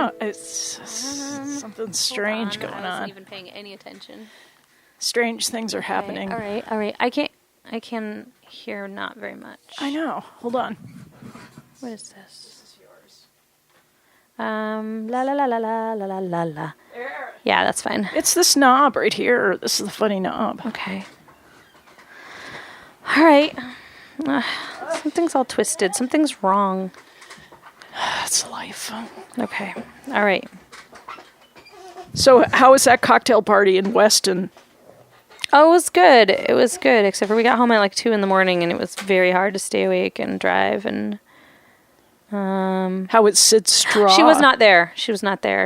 know. It's something strange going on. I wasn't even paying any attention. Strange things are happening. All right. I can hear not very much. I know. Hold on. What is this? This is yours. La la la la la la la la. Yeah, that's fine. It's this knob right here. This is the funny knob. Okay. All right. Something's all twisted. Something's wrong. That's life. Okay. All right. So how was that cocktail party in Weston? Oh, it was good. It was good, except for we got home at like 2 a.m. and it was very hard to stay awake and drive. And how was Syd Straw? She was not there.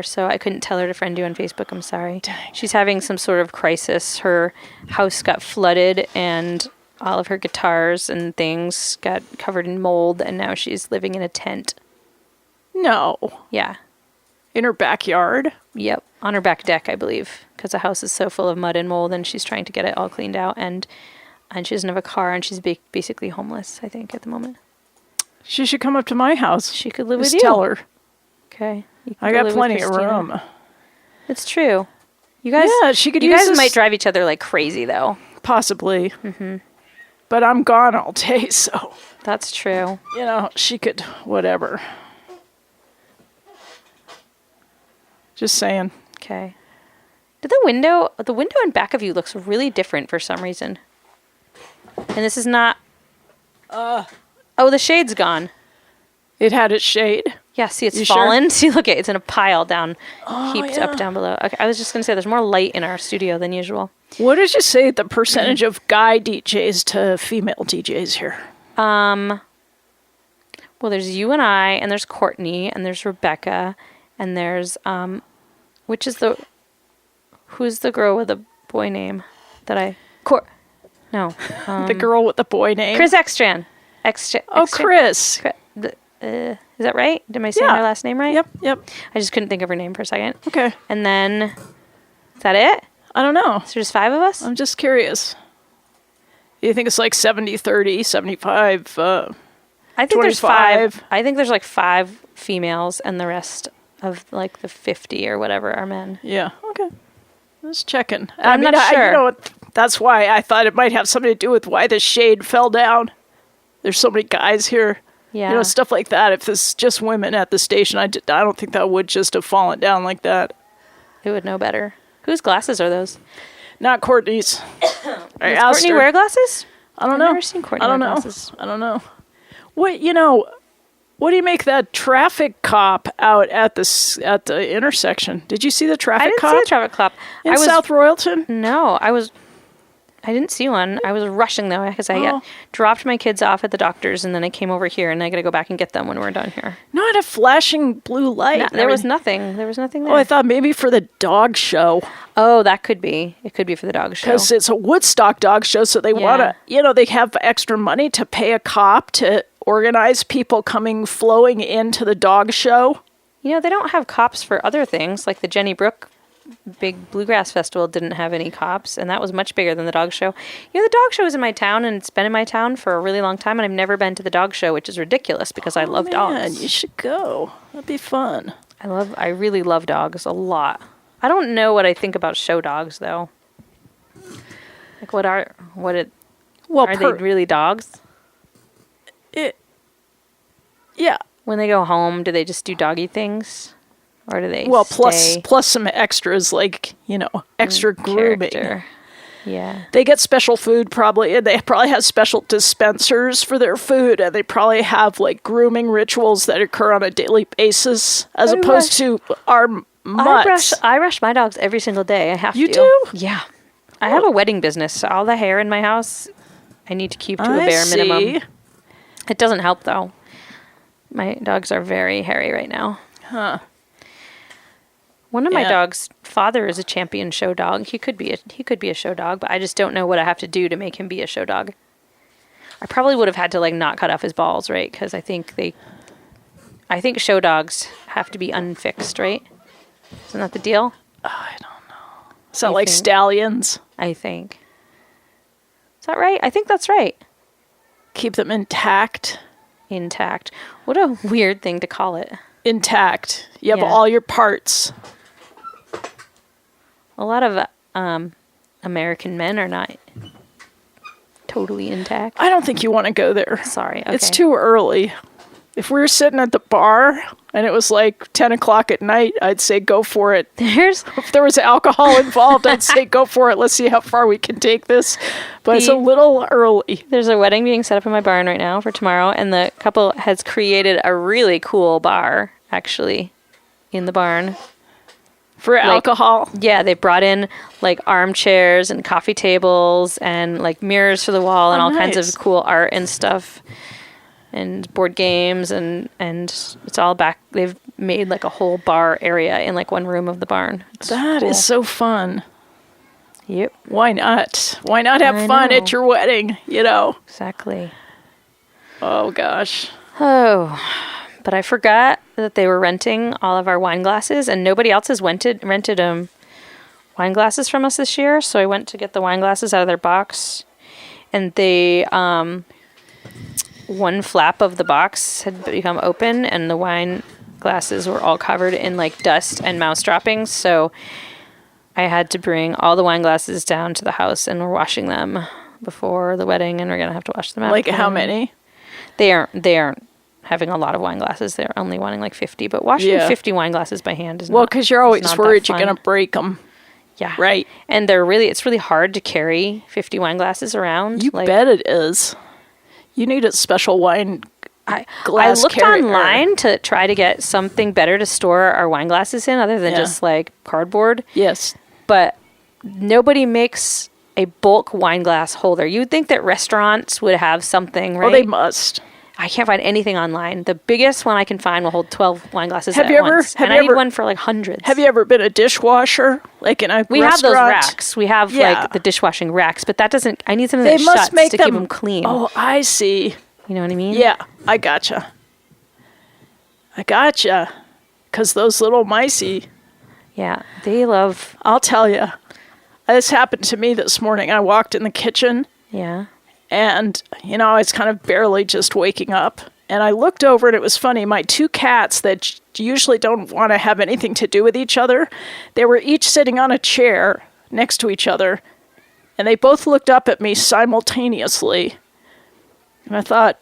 So I couldn't tell her to friend you on Facebook. I'm sorry. Dang. She's having some sort of crisis. Her house got flooded and all of her guitars and things got covered in mold, and now she's living in a tent. No. Yeah. In her backyard? Yep. On her back deck, I believe, because the house is so full of mud and mold, and she's trying to get it all cleaned out, and she doesn't have a car, and she's basically homeless, I think, at the moment. She should come up to my house. She could live with Just you. tell her. Okay. I got plenty of room. It's true. You guys, yeah, she could. You use guys this might drive each other like crazy, though. Possibly. Mm-hmm. But I'm gone all day, so. That's true. You know, she could, whatever. Just saying. Okay. The window in back of you looks really different for some reason. And this is not. Oh, the shade's gone. It had its shade. Yeah, see, it's You fallen. sure? See, look, it's in a pile down, heaped yeah. up down below. Okay, I was just gonna say there's more light in our studio than usual. What did you say the percentage of guy DJs to female DJs here? Well, there's you and I, and there's Courtney, and there's Rebecca, and there's who's the girl with the boy name that I no The girl with the boy name. Chris Extran. Oh, Chris. Is that right? Am I saying her last name right? Yep. I just couldn't think of her name for a second. Okay. And then, is that it? I don't know. So there's 5 of us? I'm just curious. You think it's like 70-30, 75, I think 25? there's 5. I think there's like 5 females and the rest of like the 50 or whatever are men. Yeah. Okay. Just checking. I'm not sure. You know what? That's why I thought it might have something to do with why the shade fell down. There's so many guys here. Yeah. You know, stuff like that. If this is just women at the station, I don't think that would just have fallen down like that. Who would know better? Whose glasses are those? Not Courtney's. Does Courtney wear glasses? I don't know. I've never seen Courtney wear glasses. I don't know. What do you make that traffic cop out at the intersection? Did you see the traffic cop? I didn't see the traffic cop. In South Royalton? No, I didn't see one. I was rushing though because I dropped my kids off at the doctor's and then I came over here and I got to go back and get them when we're done here. Not a flashing blue light. No, there was nothing. There was nothing there. Oh, I thought maybe for the dog show. Oh, that could be. It could be for the dog show. Because it's a Woodstock dog show, so they want to, they have extra money to pay a cop to organize people flowing into the dog show. They don't have cops for other things, like the Jenny Brook big bluegrass festival didn't have any cops, and that was much bigger than the dog show. The dog show is in my town, and it's been in my town for a really long time, and I've never been to the dog show, which is ridiculous because I love dogs. You should go. That'd be fun. I really love dogs a lot. I don't know what I think about show dogs though. Like are they really dogs? Yeah. When they go home, do they just do doggy things? Or do they plus some extras like, extra grooming. Yeah. They get special food probably, and they probably have special dispensers for their food, and they probably have like grooming rituals that occur on a daily basis as opposed to our mutts. I brush my dogs every single day. I have to. You do? Yeah. I have a wedding business, so all the hair in my house I need to keep to a bare minimum. It doesn't help though. My dogs are very hairy right now. Huh. One of my dog's father is a champion show dog. He could be a show dog, but I just don't know what I have to do to make him be a show dog. I probably would have had to not cut off his balls, right? Because I think show dogs have to be unfixed, right? Isn't that the deal? I don't know. Is that like stallions? I think. Is that right? I think that's right. Keep them intact. Intact. What a weird thing to call it. intact. You have Yeah. all your parts. A lot of American men are not totally intact. I don't think you want to go there. Sorry. Okay. It's too early. If we were sitting at the bar and it was like 10 o'clock at night, I'd say go for it. If there was alcohol involved, I'd say go for it. Let's see how far we can take this. But it's a little early. There's a wedding being set up in my barn right now for tomorrow, and the couple has created a really cool bar, actually, in the barn. For alcohol? Yeah, they brought in like armchairs and coffee tables and like mirrors for the wall and all kinds of cool art and stuff. And board games and it's all back. They've made like a whole bar area in like one room of the barn. That is so fun. Yep. Why not? Why not have fun at your wedding, you know? Exactly. Oh, gosh. Oh, but I forgot that they were renting all of our wine glasses and nobody else has rented wine glasses from us this year. So I went to get the wine glasses out of their box and they, one flap of the box had become open and the wine glasses were all covered in like dust and mouse droppings. So I had to bring all the wine glasses down to the house and we're washing them before the wedding and we're going to have to wash them out. Like how many? They aren't having a lot of wine glasses. They're only wanting like 50, but washing 50 wine glasses by hand is well, because you're always worried you're going to break them. Yeah. Right. And it's really hard to carry 50 wine glasses around. You bet it is. You need a special wine glass I looked carrier. online to try to get something better to store our wine glasses in other than just like cardboard. Yes. But nobody makes a bulk wine glass holder. You would think that restaurants would have something, right? Well, they must. I can't find anything online. The biggest one I can find will hold 12 wine glasses at once. I need one for like hundreds. Have you ever been a dishwasher? Like in a We restaurant? have those racks. We have like the dishwashing racks, but that doesn't, I need something They that must shuts make to them, keep them clean. Oh, I see. You know what I mean? Yeah, I gotcha. Because those little micey. Yeah, they love. I'll tell you. This happened to me this morning. I walked in the kitchen. Yeah. And, you know, I was kind of barely just waking up. And I looked over and it was funny. My two cats that usually don't want to have anything to do with each other, they were each sitting on a chair next to each other. And they both looked up at me simultaneously. And I thought,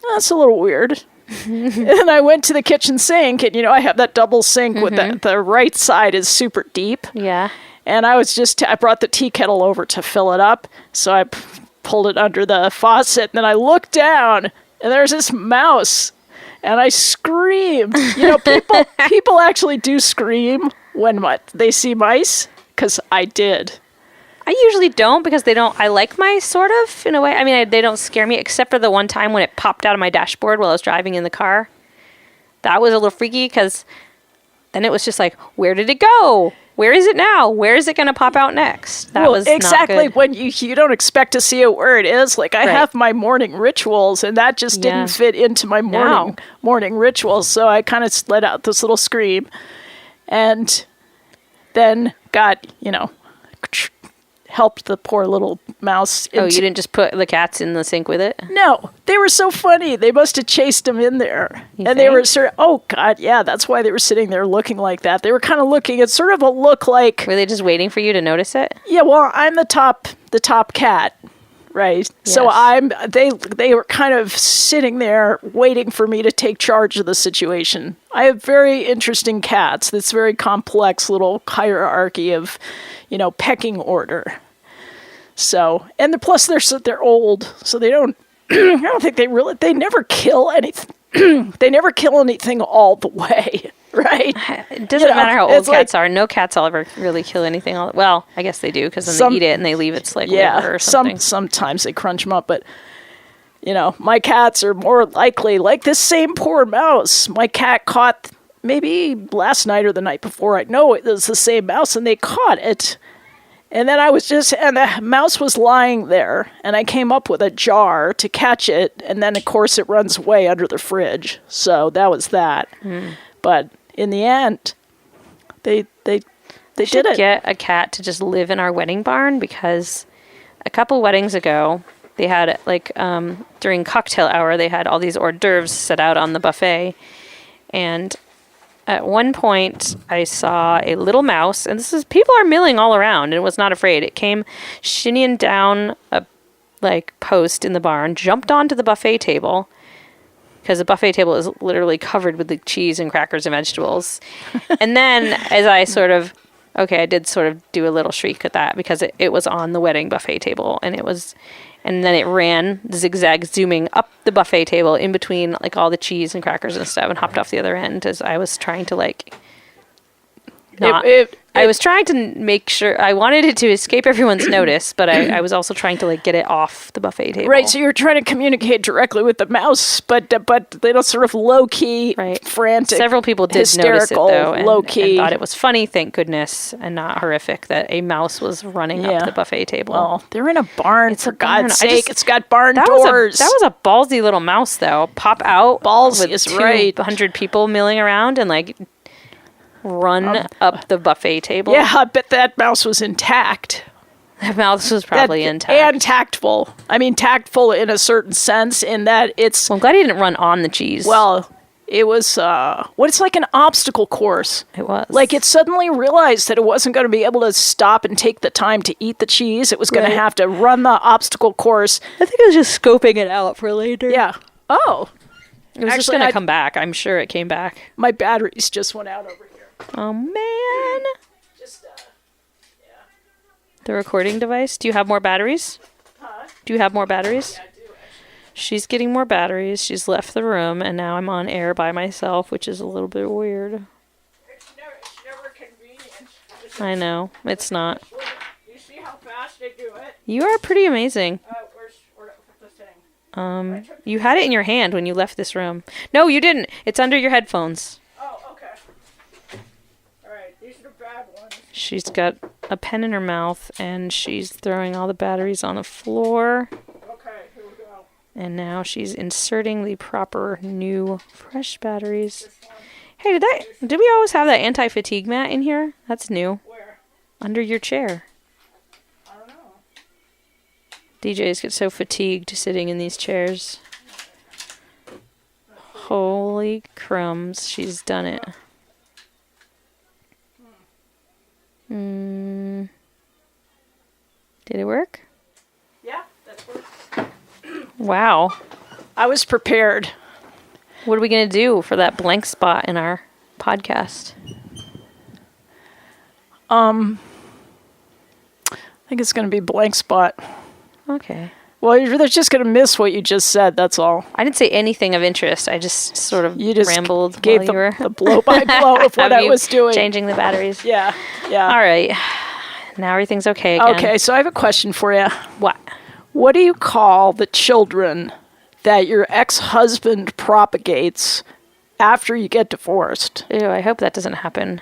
that's a little weird. And I went to the kitchen sink. And, you know, I have that double sink with the right side is super deep. Yeah. And I was I brought the tea kettle over to fill it up. So I pulled it under the faucet. And then I looked down. And there's this mouse, and I screamed. You know, people actually do scream when they see mice, because I did. I usually don't because I like mice, sort of, in a way. I mean, they don't scare me, except for the one time when it popped out of my dashboard while I was driving in the car. That was a little freaky, because then it was just like, where did it go? Where is it now? Where is it going to pop out next? That was exactly not good. When you don't expect to see it where it is. Like I have my morning rituals, and that just didn't fit into my morning rituals. So I kind of let out this little scream, and then got helped the poor little mouse. You didn't just put the cats in the sink with it? No, they were so funny. They must have chased them in there. They were oh God, yeah, that's why they were sitting there looking like that. They were kind of looking, it's sort of a look like. Were they just waiting for you to notice it? Yeah, well, I'm the top cat, right? Yes. So they were kind of sitting there waiting for me to take charge of the situation. I have very interesting cats. This very complex little hierarchy of, pecking order. So, and plus they're old, so they don't, I don't think they never kill anything. They never kill anything all the way, right? It doesn't matter how old cats are. No cats will ever really kill anything. Well, I guess they do, because then they eat it and they leave its liver or something. Sometimes they crunch them up, but my cats are more likely, like this same poor mouse. My cat caught maybe last night or the night before. I know it was the same mouse, and they caught it. And then and the mouse was lying there, and I came up with a jar to catch it, and then, of course, it runs away under the fridge. So that was that. Mm. But in the end, they did it. Get a cat to just live in our wedding barn, because a couple weddings ago, they had, during cocktail hour, they had all these hors d'oeuvres set out on the buffet, and at one point I saw a little mouse, and people are milling all around, and was not afraid. It came shinnying down a post in the barn, jumped onto the buffet table, because the buffet table is literally covered with the cheese and crackers and vegetables. And then as I I did sort of do a little shriek at that, because it was on the wedding buffet table, and then it ran zigzag zooming up the buffet table in between all the cheese and crackers and stuff, and hopped off the other end as I was trying to I was trying to make sure, I wanted it to escape everyone's notice, but I was also trying to get it off the buffet table. Right, so you're trying to communicate directly with the mouse, but they don't sort of low-key, frantic, several people did notice it, though, and low-key. thought it was funny, thank goodness, and not horrific that a mouse was running up the buffet table. Well, they're in a barn, for God's sake. It's got barn that doors. That was a ballsy little mouse, though. Pop out. Ballsy with is right. 200 people milling around and run up the buffet table. Yeah, I bet that mouse was intact. That mouse was probably intact. And tactful. I mean, tactful in a certain sense, in that it's... Well, I'm glad he didn't run on the cheese. Well, it was, it's like an obstacle course. It was. It suddenly realized that it wasn't going to be able to stop and take the time to eat the cheese. It was going to have to run the obstacle course. I think it was just scoping it out for later. Yeah. Oh. It was just going to come back. I'm sure it came back. My batteries just went out over here. Oh, man. The recording device. Do you have more batteries? Huh? Do you have more batteries? Yeah, I do, actually. She's getting more batteries. She's left the room, and now I'm on air by myself, which is a little bit weird. It's never convenient. I know. It's not. You see how fast I do it? You are pretty amazing. Where's the thing? You had it in your hand when you left this room. No, you didn't. It's under your headphones. Oh, okay. All right, these are the bad ones. She's got a pen in her mouth, and she's throwing all the batteries on the floor. Okay, here we go. And now she's inserting the proper new fresh batteries. Hey, did we always have that anti-fatigue mat in here? That's new. Where? Under your chair. I don't know. DJs get so fatigued sitting in these chairs. Holy crumbs, she's done it. Did it work? Yeah, that's worked. Wow. I was prepared. What are we going to do for that blank spot in our podcast? I think it's going to be blank spot. Okay. Well, you're just going to miss what you just said, that's all. I didn't say anything of interest. I just sort of rambled gave while you were... the blow-by-blow of what I was doing. Changing the batteries. Yeah. All right. Now everything's okay again. Okay, so I have a question for you. What? What do you call the children that your ex-husband propagates after you get divorced? Ew, I hope that doesn't happen.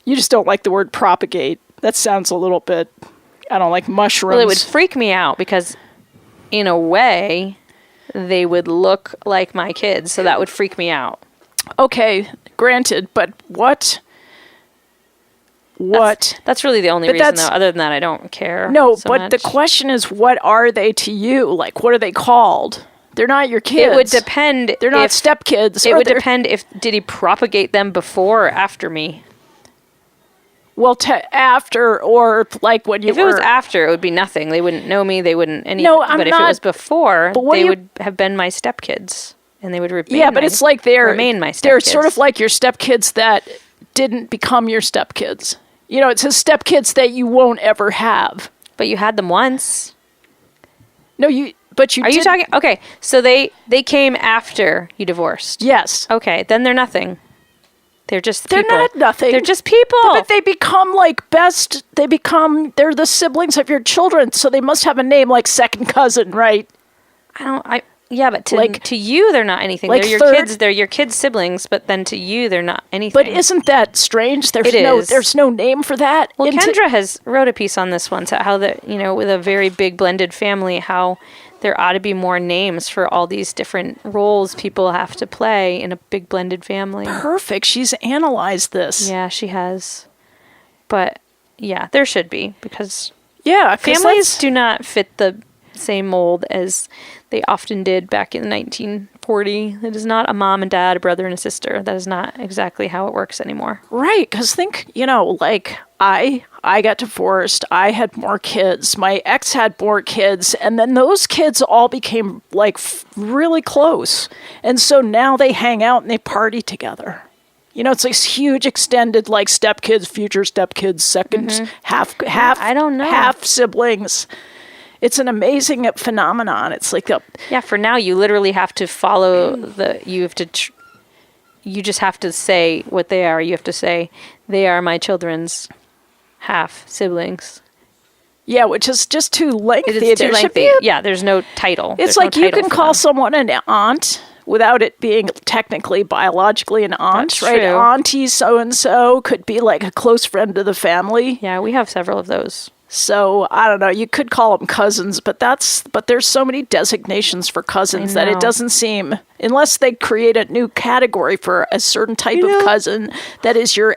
You just don't like the word propagate. That sounds a little bit, I don't like mushrooms. Well, it would freak me out because, in a way, they would look like my kids, so that would freak me out. Okay, granted, but what? That's really the only reason, though. Other than that, I don't care. No, so but much. the question is, what are they to you? Like, what are they called? They're not your kids. It would depend. They're not stepkids. It would depend did he propagate them before or after me? Well, after, or like when you If it was after, it would be nothing. They wouldn't know me. They wouldn't anything. No, but if it was before, they would have been my stepkids, and they would remain. Yeah, but it's like remain my stepkids. They're sort of like your stepkids that didn't become your stepkids. You know, it's his stepkids that you won't ever have. But you had them once. No, you Are you talking? Okay, so they came after you divorced. Yes. Okay, then they're nothing. They're just people. They're not nothing. They're just people. But they become they're the siblings of your children, so they must have a name like second cousin, right? Yeah, but to you, they're not anything. Like they're your kids. They're your kids' siblings, but then to you, they're not anything. But isn't that strange? There's no name for that. Well, Kendra has wrote a piece on this once, how with a very big blended family, how there ought to be more names for all these different roles people have to play in a big blended family. Perfect. She's analyzed this. Yeah, she has. But yeah, there should be, because families do not fit the same mold as they often did back in the 1940s Cordy. It is not a mom and dad, a brother and a sister. That is not exactly how it works anymore. Right, because think, like I got divorced. I had more kids. My ex had more kids. And then those kids all became like really close. And so now they hang out and they party together. It's this huge extended like stepkids, future stepkids, seconds, half I don't know. half siblings. It's an amazing phenomenon. It's like for now you literally have to follow you just have to say what they are. You have to say they are my children's half siblings. Yeah, which is just too lengthy. It's too lengthy. Yeah, there's no title. It's like you can call someone an aunt without it being technically biologically an aunt, That's right? true. Auntie so-and-so could be like a close friend of the family. Yeah, we have several of those. So, I don't know, you could call them cousins, but there's so many designations for cousins that it doesn't seem, unless they create a new category for a certain type of cousin that is your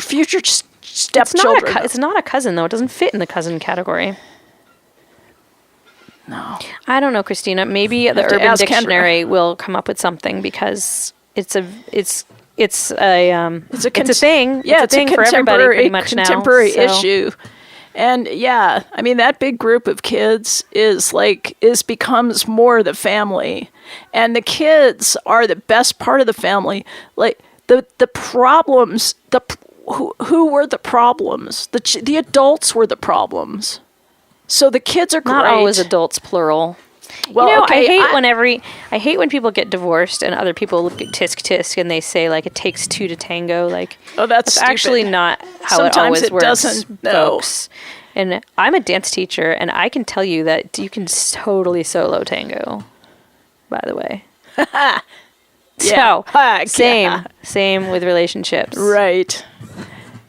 future stepchildren. It's not a cousin, though. It doesn't fit in the cousin category. No. I don't know, Kristina. Maybe the Urban Dictionary will come up with something because it's a thing. Yeah, it's a thing for everybody pretty much now. Contemporary issue. And yeah, I mean, that big group of kids becomes more the family. And the kids are the best part of the family. Like the problems, who were the problems? The adults were the problems. So the kids are great. Not always adults, plural. Well, I hate when people get divorced and other people look at tisk and they say like it takes two to tango. Like, that's actually not how Sometimes it always works, doesn't, folks. And I'm a dance teacher, and I can tell you that you can totally solo tango. By the way, so same with relationships, right?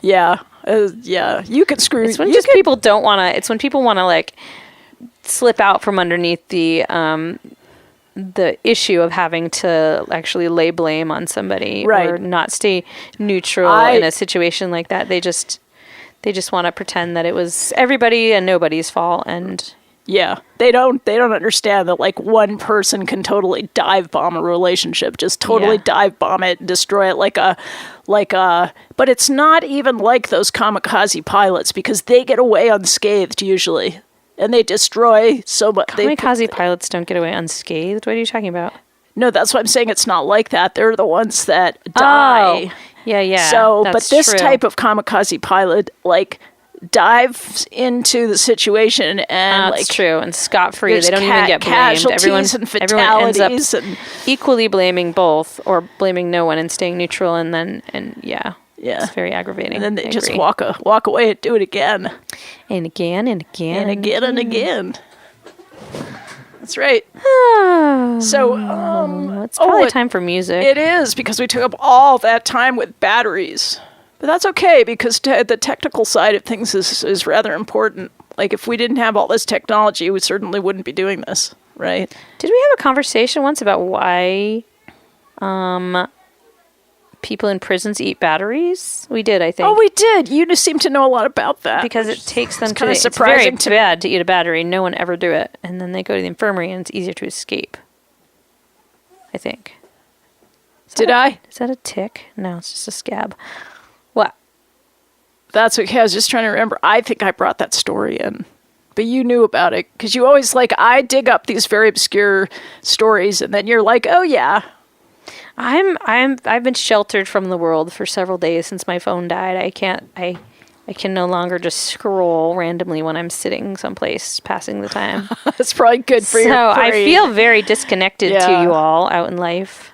Yeah, you could screw. It's when people don't want to. It's when people want to like slip out from underneath the issue of having to actually lay blame on somebody, right, or not stay neutral in a situation like that. They just want to pretend that it was everybody and nobody's fault, and yeah, they don't understand that like one person can totally dive bomb a relationship, just totally dive bomb it and destroy it but it's not even like those kamikaze pilots, because they get away unscathed usually. And they destroy so much. Kamikaze pilots don't get away unscathed. What are you talking about? No, that's why I'm saying it's not like that. They're the ones that die. Oh, yeah. So, but this type of kamikaze pilot, like, dives into the situation and that's true, and scot-free. They don't even get blamed. Casualties and fatalities, everyone ends up equally blaming both, or blaming no one and staying neutral, yeah. It's very aggravating. And then they just walk away and do it again. And again and again. And again and again. That's right. So, it's probably time for music. It is, because we took up all that time with batteries. But that's okay, because the technical side of things is rather important. Like, if we didn't have all this technology, we certainly wouldn't be doing this, right? Did we have a conversation once about why people in prisons eat batteries? We did, I think. Oh, we did. You just seem to know a lot about that. Because it takes them to... It's very bad to eat a battery. No one ever do it. And then they go to the infirmary and it's easier to escape. I think. Is that a tick? No, it's just a scab. What? That's okay. I was just trying to remember. I think I brought that story in. But you knew about it. Because you always I dig up these very obscure stories and then you're like, oh yeah. I've been sheltered from the world for several days since my phone died. I can no longer just scroll randomly when I'm sitting someplace passing the time. That's probably good for your brain. So I feel very disconnected to you all out in life.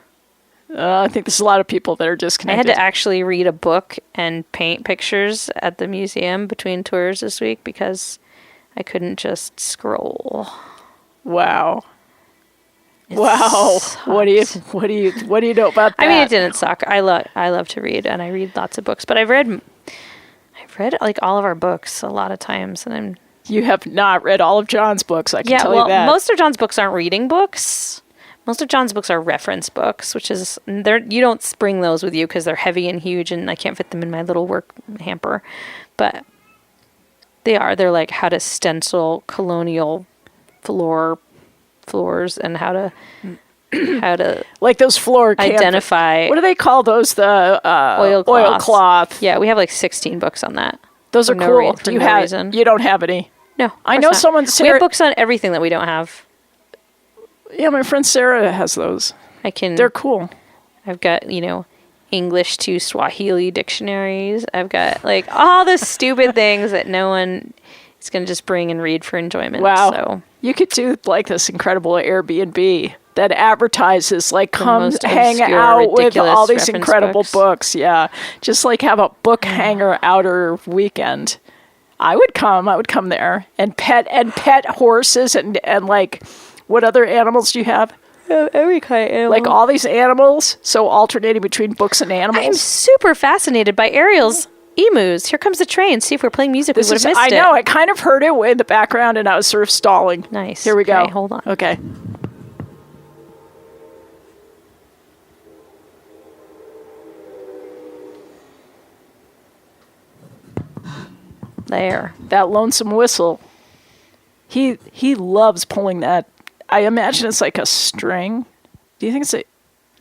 I think there's a lot of people that are disconnected. I had to actually read a book and paint pictures at the museum between tours this week because I couldn't just scroll. Wow. Wow. What do you know about that? I mean, it didn't suck. I love to read, and I read lots of books, but I've read like all of our books a lot of times, and You have not read all of John's books, I can tell you that. Most of John's books aren't reading books. Most of John's books are reference books, which is you don't bring those with you because they're heavy and huge, and I can't fit them in my little work hamper. But they're like how to stencil colonial floors and how to how to like those floor identify. What do they call those? The oilcloth. Yeah, we have like 16 books on that. Those are no cool. for no reason. You don't have any? No, I know someone. We have books on everything that we don't have. Yeah, my friend Sarah has those. They're cool. I've got, English to Swahili dictionaries. I've got like all the stupid things that no one is going to just bring and read for enjoyment. Wow. So you could do like this incredible Airbnb that advertises like come hang out with all these incredible books. Yeah. Just like have a book hanger outer weekend. I would come there and pet horses and like what other animals do you have? Every kind of animal. Like all these animals, so alternating between books and animals. I'm super fascinated by Ariel's emus. Here comes the train. See if we're playing music. We would have missed it. I know. I kind of heard it in the background, and I was sort of stalling. Nice. Here we go. Okay, hold on. Okay. There. That lonesome whistle. He loves pulling that. I imagine it's like a string. Do you think it's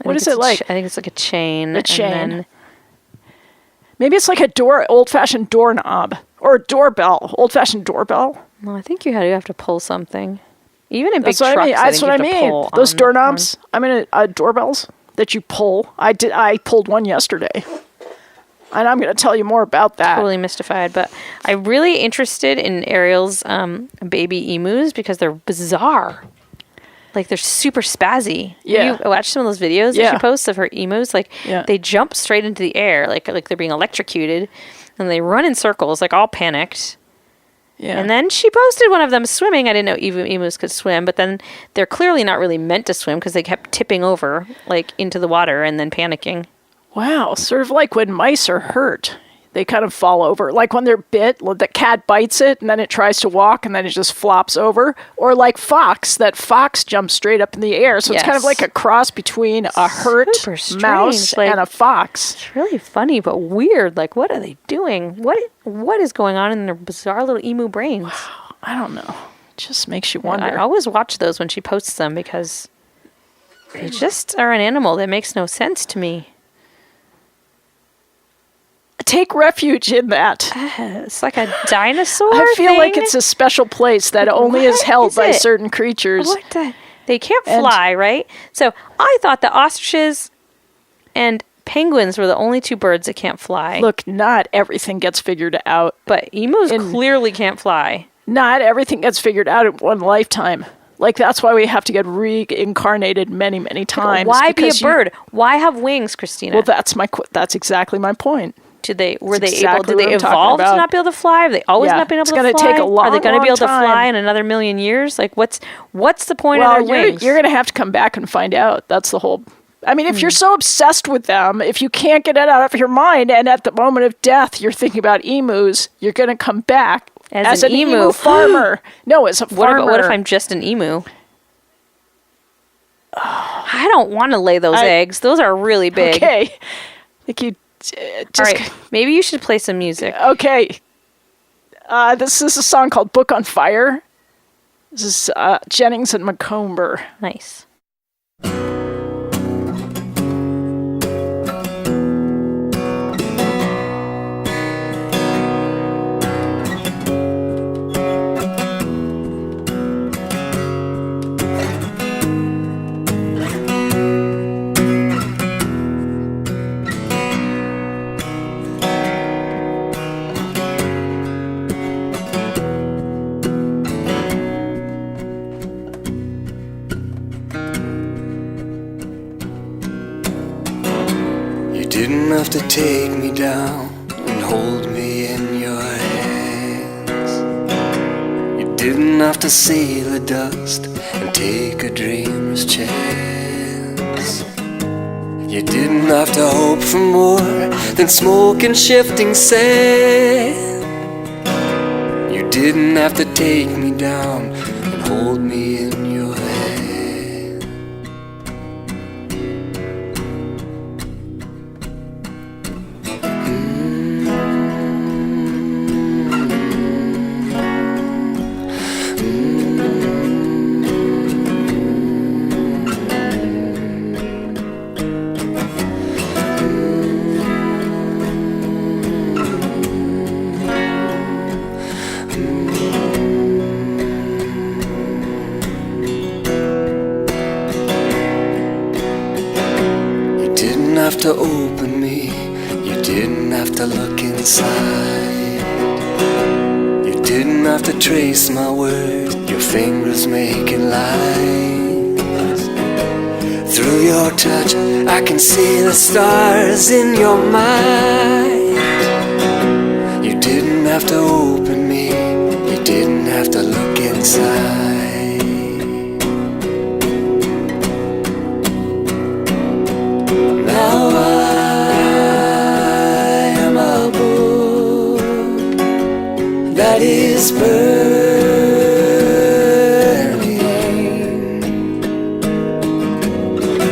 what is it like? I think it's like a chain. A chain. Maybe it's like old-fashioned doorknob or a doorbell. Old-fashioned doorbell. Well, I think you have to pull something. Even in big trucks, That's what I mean. Those doorknobs. Doorbells that you pull. I pulled one yesterday. And I'm going to tell you more about that. Totally mystified, but I'm really interested in Ariel's baby emus because they're bizarre. Like they're super spazzy. Yeah. You watch some of those videos that she posts of her emus. Like they jump straight into the air, like they're being electrocuted, and they run in circles, like all panicked. Yeah. And then she posted one of them swimming. I didn't know emus could swim, but then they're clearly not really meant to swim because they kept tipping over, like into the water and then panicking. Wow, sort of like when mice are hurt. They kind of fall over. Like when they're bit, the cat bites it and then it tries to walk and then it just flops over. Or like that fox jumps straight up in the air. So it's kind of like a cross between a hurt mouse and a fox. It's really funny but weird. Like what are they doing? What is going on in their bizarre little emu brains? Wow, I don't know. It just makes you wonder. I always watch those when she posts them because they just are an animal that makes no sense to me. Take refuge in that. It's like a dinosaur I feel like it's a special place that only is held by certain creatures. They can't fly, right? So I thought that ostriches and penguins were the only two birds that can't fly. Look, not everything gets figured out. But emus clearly can't fly. Not everything gets figured out in one lifetime. Like, that's why we have to get reincarnated many, many times. Why be a bird? Why have wings, Kristina? Well, that's exactly my point. Did they evolve to not be able to fly? Have they always not been able to fly? It's going to take a long time. Are they going to be able to fly in another million years? Like, what's the point of their wings? You're going to have to come back and find out. That's the whole... I mean, if you're so obsessed with them, if you can't get it out of your mind, and at the moment of death, you're thinking about emus, you're going to come back as an emu farmer. No, as a farmer. What if I'm just an emu? I don't want to lay those eggs. Those are really big. Okay. Like you... All right, maybe you should play some music. Okay. This is a song called Book on Fire. This is Jennings and Macomber. Nice. Have to take me down and hold me in your hands. You didn't have to see the dust and take a dreamer's chance. You didn't have to hope for more than smoke and shifting sand. You didn't have to take me down and hold me in your hand. have to open me, you didn't have to look inside. You didn't have to trace my words, your fingers making lines. Through your touch, I can see the stars in your mind. You didn't have to open me, you didn't have to look inside. Now I am a book that is burning.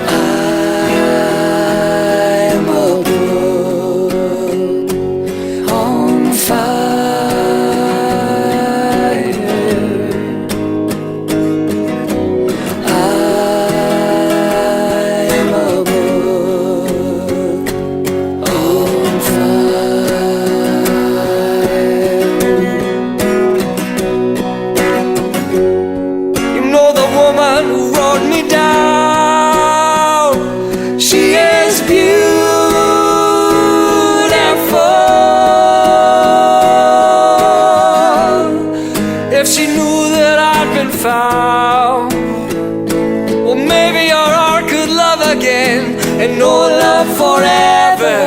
I am a book on fire. I am a book on fire. You know the woman who wrote me down, she is beautiful. If she knew that I'd been found, well, maybe your heart could love again and know love forever.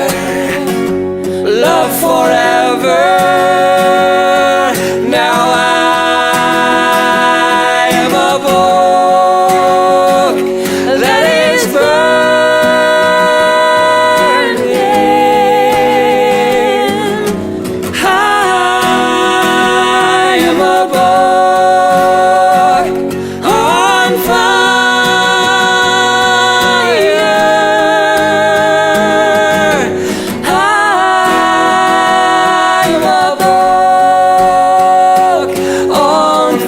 Love forever. Now I am a book that is burning. I am a book on fire. I am a book on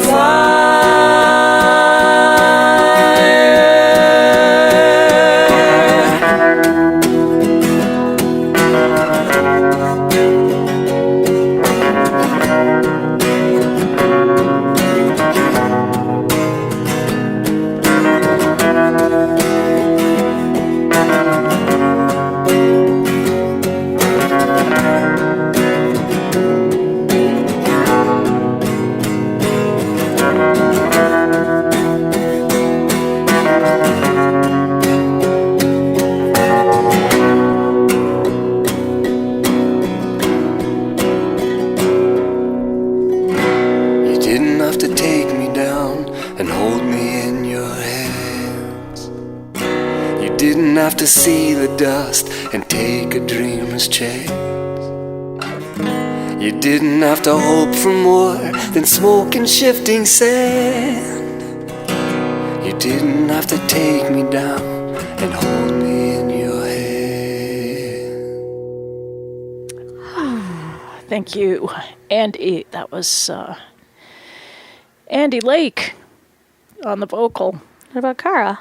You didn't have to take me down and hold me in your hands. You didn't have to see the dust and take a dreamer's chance. You didn't have to hope for more than smoke and shifting sand. You didn't have to take me down and hold me in your hand. Thank you, Andy. That was Andy Lake on the vocal. What about Kara?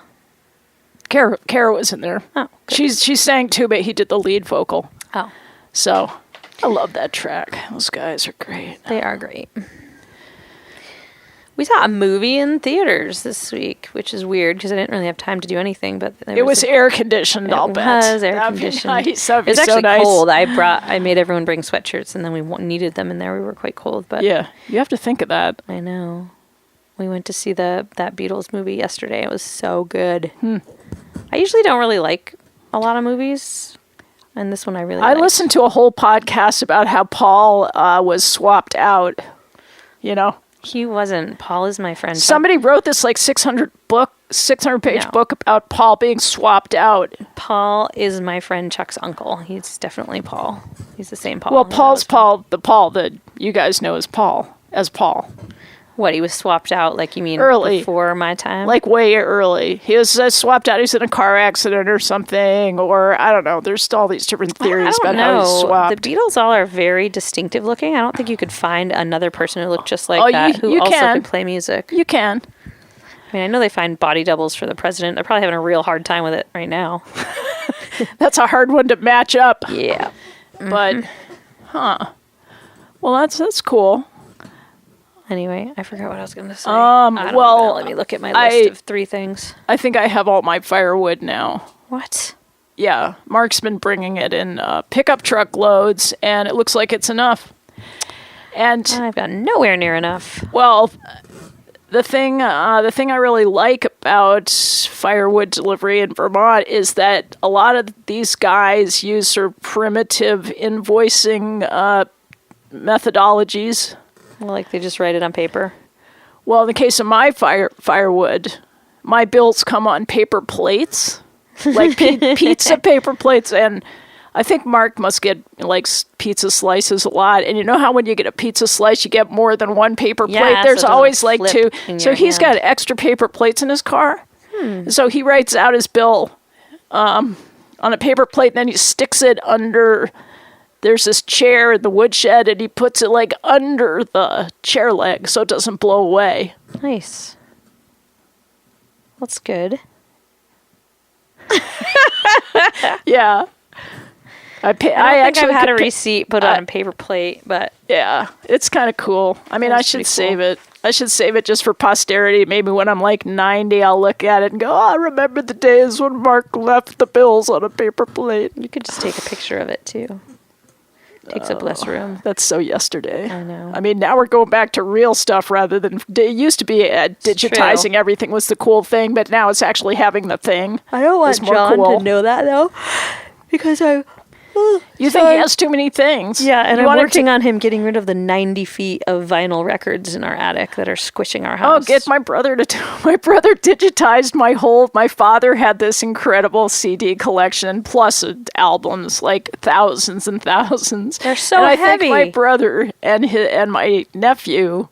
Kara was in there. Oh, good. She sang too, but he did the lead vocal. Oh, So I love that track. Those guys are great. they are great. We saw a movie in theaters this week, which is weird because I didn't really have time to do anything. But It was air conditioned. I'll bet. It was air That'd be conditioned. nice. That'd be It was so actually nice. cold. I made everyone bring sweatshirts, and then we needed them in there. We were quite cold, but Yeah, you have to think of that. I know. We went to see that Beatles movie yesterday. It was so good. I usually don't really like a lot of movies, and this one I really I liked. listened to a whole podcast about how Paul was swapped out. You know, He wasn't. Paul is my friend. somebody wrote this like 600-page No. book about Paul being swapped out. Paul is my friend Chuck's uncle. He's definitely Paul. He's the same Paul. Well, Paul's Paul, the Paul that you guys know as Paul. What, he was swapped out, like you mean Early. before my time? Like way early. He was swapped out. He was in a car accident or something, or I don't know. There's all these different theories I don't about how he's know. swapped. The Beatles all are very distinctive looking. I don't think you could find another person who looked just like Oh, that who you also can. could play music. You can. I mean, I know they find body doubles for the president. They're probably having a real hard time with it right now. That's a hard one to match up. Yeah. But, well, that's cool. Anyway, I forgot what I was going to say. Well, let me look at my list of 3 things. I think I have all my firewood now. What? Yeah, Mark's been bringing it in pickup truck loads, and it looks like it's enough. And I've got nowhere near enough. well, the thing I really like about firewood delivery in Vermont is that a lot of these guys use sort of primitive invoicing methodologies. Like they just write it on paper. Well, in the case of my firewood, my bills come on paper plates, like pizza paper plates, and I think Mark must get like pizza slices a lot. And you know how when you get a pizza slice, you get more than one paper plate? There's so it always doesn't like flip two. in So your he's hand. got extra paper plates in his car. So he writes out his bill on a paper plate, and then he sticks it under. There's this chair in the woodshed, and he puts it like under the chair leg so it doesn't blow away. Nice. That's good. Yeah. I think actually I've had a could receipt put on a paper plate, but yeah, it's kind of cool. I mean, I That's should pretty save cool. it. I should save it just for posterity. Maybe when I'm like 90, I'll look at it and go, I remember the days when Mark left the bills on a paper plate. you could just take a picture of it too. Takes up less room. That's so yesterday. I know. I mean, now we're going back to real stuff rather than it used to be digitizing true. everything was the cool thing, but now it's actually having the thing. I don't It's more cool. know that though, because I. You think he has too many things? Yeah, and You I'm wanna working on him getting rid of the 90 feet of vinyl records in our attic that are squishing our Oh, house. get my brother to my brother digitized my father had this incredible CD collection plus albums, like thousands and thousands. They're so and I heavy. think my brother and my nephew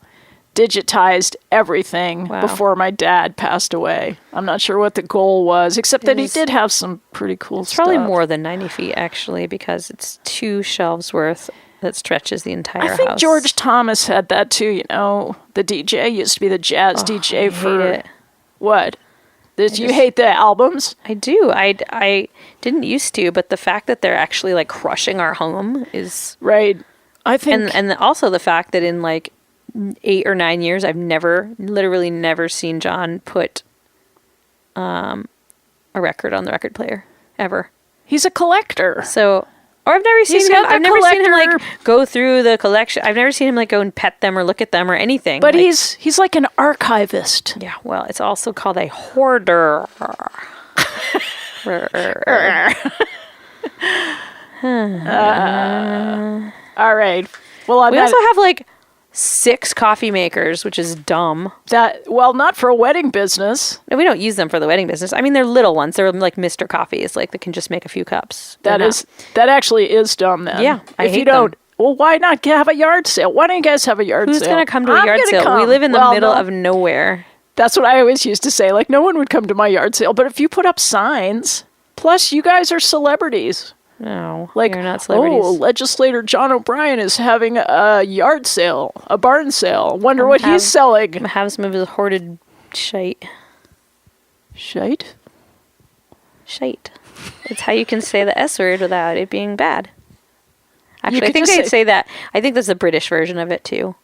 digitized everything Wow. before my dad passed away. I'm not sure what the goal was, except that he did have some pretty cool It's stuff. probably more than 90 feet actually, because it's 2 shelves worth that stretches the entire I think house. George Thomas had that too, you know. The DJ used to be the jazz DJ I for hate it. what? You hate the albums? I do. I didn't used to, but the fact that they're actually like crushing our home is, Right. I think and also the fact that in like 8 or 9 years, I've literally never seen John put a record on the record player ever. he's a collector. So, or I've never seen He's him. got the I've never seen him like collector- go through the collection. I've never seen him like go and pet them or look at them or anything. But Like, he's like an archivist. yeah. Well, it's also called a hoarder. All right. Well, I'm We not, also have like 6 coffee makers, which is dumb. not for a wedding business. No, we don't use them for the wedding business. I mean, they're little ones. They're like Mr. Coffees, like they can just make a few cups. That actually is dumb then. Yeah, I if you hate don't, them. well, why not have a yard sale? Why don't you guys have a yard Who's sale? going to come to a I'm yard gonna sale? come. We live in the Well, middle no. of nowhere. That's what I always used to say. Like, no one would come to my yard sale. But if you put up signs, plus you guys are celebrities. No, Like, you're not celebrities. oh, legislator John O'Brien is having a yard sale, a barn sale. Wonder what he's selling. Have some of his hoarded shite. Shite? Shite. It's how you can say the S word without it being bad. Actually, I could think just they'd say- say that. I think that's the British version of it too.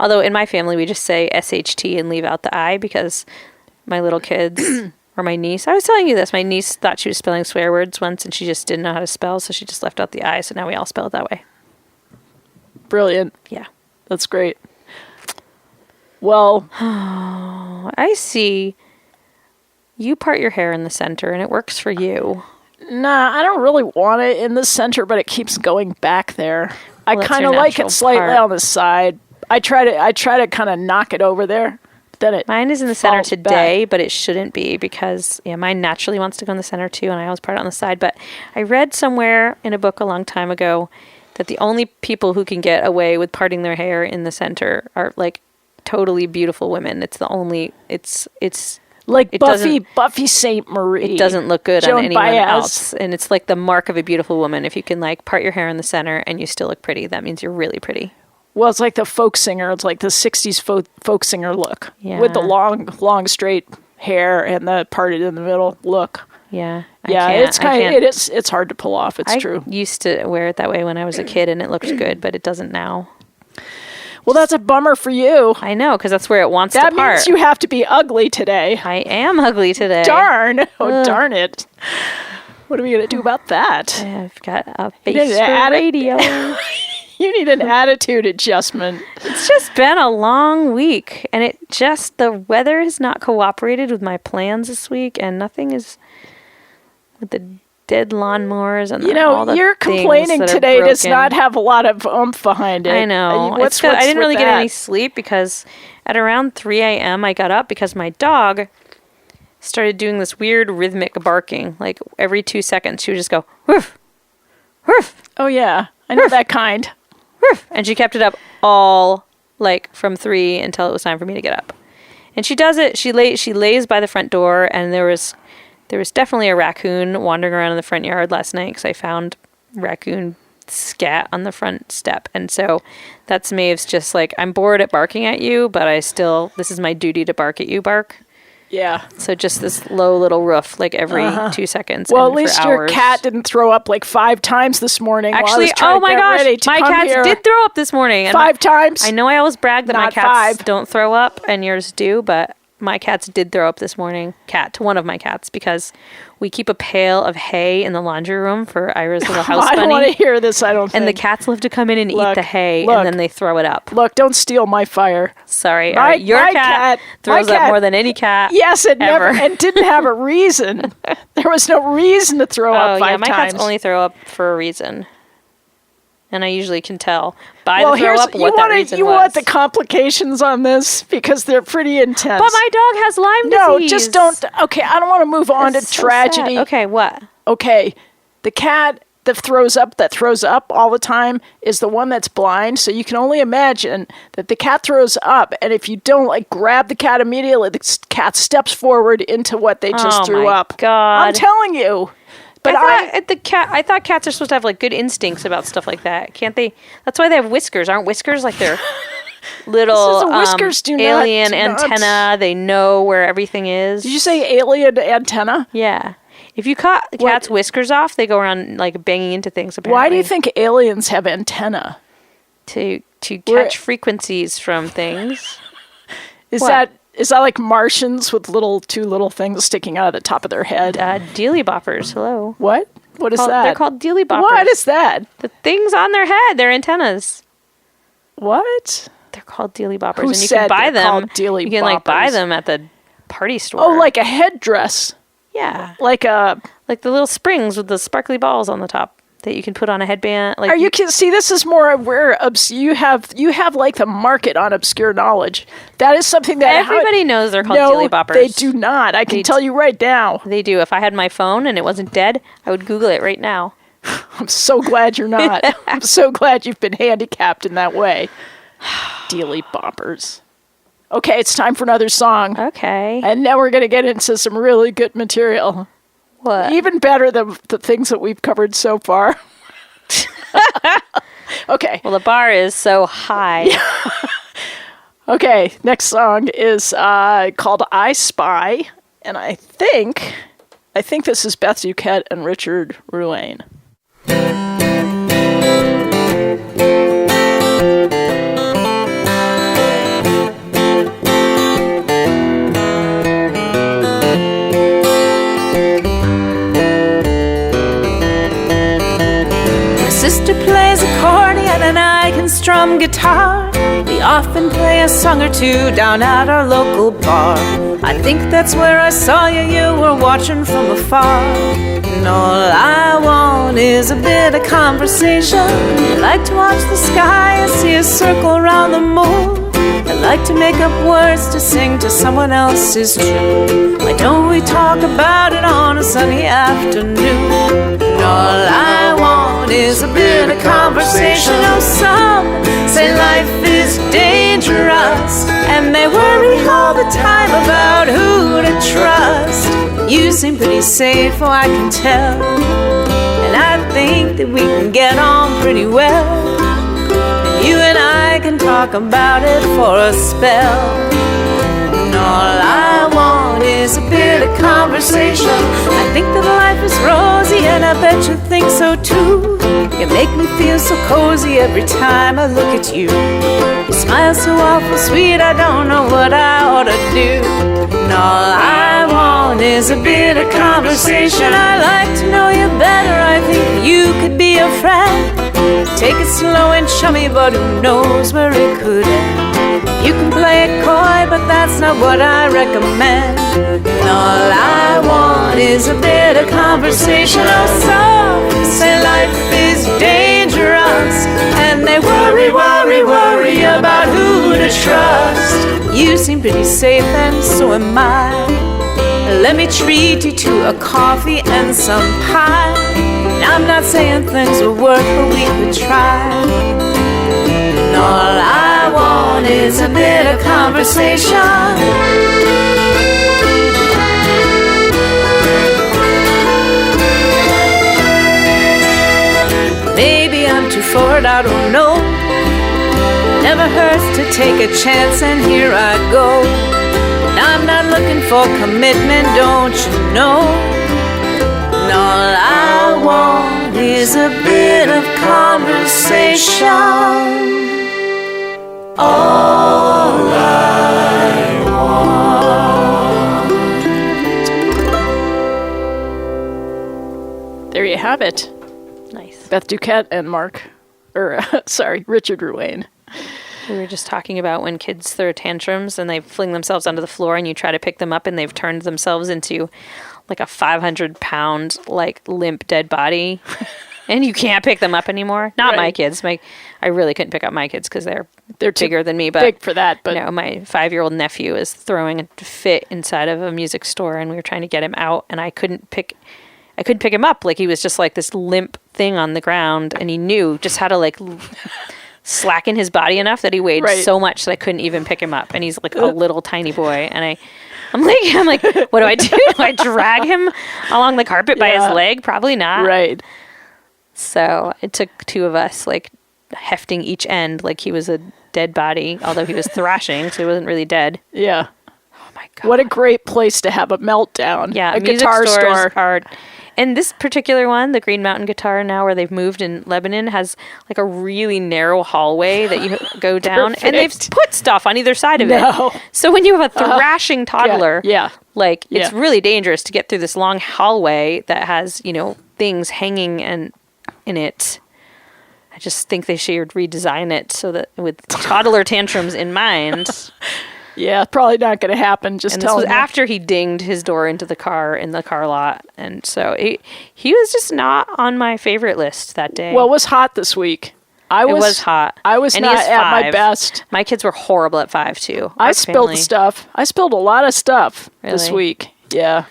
Although in my family we just say SHT and leave out the I because my little kids or my niece. I was telling you this. My niece thought she was spelling swear words once and she just didn't know how to spell, so she just left out the I. So now we all spell it that way. Brilliant. Yeah. That's great. Well, I see. You part your hair in the center and it works for you. nah, I don't really want it in the center, but it keeps going back there. I Well, that's kind your of like natural it slightly part. on the side. I try to kind of knock it over there. Then it Mine is in the center falls today, back. but it shouldn't be because mine naturally wants to go in the center too, and I always part it on the side. But I read somewhere in a book a long time ago that the only people who can get away with parting their hair in the center are like totally beautiful women. It's the only it's Like it Buffy St. Marie. it doesn't look good Joan on anyone Baez. else, and it's like the mark of a beautiful woman. If you can like part your hair in the center and you still look pretty, that means you're really pretty. Well, it's like the folk singer. It's like the 60s folk singer look. Yeah. With the long, straight hair and the parted in the middle look. Yeah, It's it's hard to pull off. It's true. I used to wear it that way when I was a kid, and it looked good, but it doesn't now. Well, that's a bummer for you. I know, because that's where it wants That to part. means you have to be ugly today. I am ugly today. Darn. Oh, darn it. What are we going to do about that? I've got a face for radio. You need an attitude adjustment. It's just been a long week, and the weather has not cooperated with my plans this week, and nothing is with the dead lawnmowers and all the your complaining today does not have a lot of oomph behind it. I know. I didn't really get any sleep because at around 3 a.m. I got up because my dog started doing this weird rhythmic barking. Like every 2 seconds, she would just go, woof, woof. Oh, yeah. I know that kind. And she kept it up all from 3 until it was time for me to get up. And she does it. She lays by the front door, and there was definitely a raccoon wandering around in the front yard last night because I found raccoon scat on the front step. And so that's Maeve's just I'm bored at barking at you, but this is my duty to bark at you bark. Yeah. So just this low little roof, every 2 seconds. Well, at least your cat didn't throw up 5 times this morning. Actually, oh my gosh, my cats did throw up this morning. 5 times? I know I always brag that my cats 5. don't throw up and yours do, but my cats did throw up this morning. One of my cats, because we keep a pail of hay in the laundry room for Ira's little house bunny. I don't want to hear this, I don't think. And the cats love to come in and eat the hay, and then they throw it up. Look, don't steal my fire. Sorry. Your cat throws up more than any cat. Yes, it never, and didn't have a reason. There was no reason to throw up 5 times. My cats only throw up for a reason. And I usually can tell by the throw up what that reason was. You want the complications on this because they're pretty intense. But my dog has Lyme disease. No, just don't. Okay, I don't want to move on to tragedy. Sad. Okay, what? Okay, the cat that throws up all the time is the one that's blind. So you can only imagine that the cat throws up, and if you don't grab the cat immediately, the cat steps forward into what they just threw up. God. I'm telling you. But I thought cats are supposed to have good instincts about stuff like that. Can't they? That's why they have whiskers. Aren't whiskers their little whiskers alien antenna? They know where everything is. Did you say alien antenna? Yeah. If you cut the cat's whiskers off, they go around banging into things. Apparently. Why do you think aliens have antenna? To catch frequencies from things. Is that like Martians with two little things sticking out of the top of their head? Deely Boppers. Hello. What? What is that? They're called Deely Boppers. What is that? The things on their head. They're antennas. What? They're called Deely Boppers. Who and you said can buy they're them. Called Deely you can Boppers? Buy them at the party store. Oh, like a headdress. Yeah. Like the little springs with the sparkly balls on the top that you can put on a headband. Are you kidding? See, this is more where you have the market on obscure knowledge. That is something that everybody knows. They're called Deely Boppers. They do not. I can tell you right now. They do. If I had my phone and it wasn't dead, I would Google it right now. I'm so glad you're not. I'm so glad you've been handicapped in that way. Deely Boppers. Okay, it's time for another song. Okay. And now we're going to get into some really good material. What? Even better than the things that we've covered so far. Okay. Well, the bar is so high. Yeah. Okay, next song is called I Spy. And I think this is Beth Duquette and Richard Ruane. Sister plays accordion and I can strum guitar. We often play a song or two down at our local bar. I think that's where I saw you, you were watching from afar. And all I want is a bit of conversation. I like to watch the sky and see a circle around the moon. I like to make up words to sing to someone else's tune. Why don't we talk about it on a sunny afternoon? And all I want is a bit of conversation. Oh, some say life is dangerous, and they worry all the time about who to trust. You seem pretty safe, oh, I can tell, and I think that we can get on pretty well. You and I can talk about it for a spell. And all I want is a bit of conversation. I think that life is rosy, and I bet you think so too. You make me feel so cozy every time I look at you. You smile so awful sweet, I don't know what I ought to do. And all I want is is a bit of conversation. I like to know you better. I think you could be a friend. Take it slow and chummy, but who knows where it could end. You can play it coy, but that's not what I recommend. And all I want is a bit of conversation. Oh, some say life is dangerous, and they worry about who to trust. You seem pretty safe, and so am I. Let me treat you to a coffee and some pie. I'm not saying things will work, but we could try. And all I want is a bit of conversation. Maybe I'm too forward, I don't know. Never hurts to take a chance, and here I go. And I'm not looking for commitment, don't you know? And all I want is a bit of conversation. All I want. There you have it. Nice. Beth Duquette and Richard Ruane. We were just talking about when kids throw tantrums and they fling themselves onto the floor and you try to pick them up and they've turned themselves into like a 500-pound, like limp dead body. And you can't pick them up anymore. Not my kids. I really couldn't pick up my kids because they're bigger than me. But big for that. But my 5-year-old nephew is throwing a fit inside of a music store and we were trying to get him out and I couldn't pick him up. Like he was just like this limp thing on the ground and he knew just how to like slacken his body enough that he weighed so much that I couldn't even pick him up. And he's like a little tiny boy. And I'm like, what do I do? Do I drag him along the carpet by his leg? Probably not. Right. So it took two of us like hefting each end like he was a dead body, although he was thrashing, so he wasn't really dead. Yeah. Oh my God. What a great place to have a meltdown. Yeah. A guitar store. And this particular one, the Green Mountain Guitar, now where they've moved in Lebanon, has like a really narrow hallway that you go down. And they've put stuff on either side of it. So when you have a thrashing toddler, it's really dangerous to get through this long hallway that has, things hanging in it. I just think they should redesign it so that with toddler tantrums in mind. Yeah, probably not going to happen. And this was after he dinged his door into the car in the car lot. And so he was just not on my favorite list that day. Well, it was hot this week. It was hot. I was not at my best. My kids were horrible at 5, too. I spilled stuff. I spilled a lot of stuff this week. Yeah.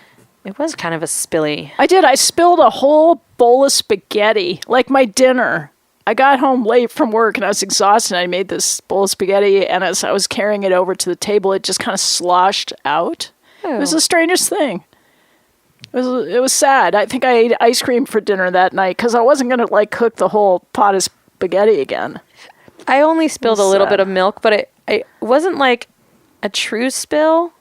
It was kind of a spilly. I did. I spilled a whole bowl of spaghetti, like my dinner. I got home late from work and I was exhausted. I made this bowl of spaghetti and as I was carrying it over to the table, it just kind of sloshed out. Oh. It was the strangest thing. It was sad. I think I ate ice cream for dinner that night because I wasn't going to cook the whole pot of spaghetti again. I only spilled a little bit of milk, but it wasn't like a true spill.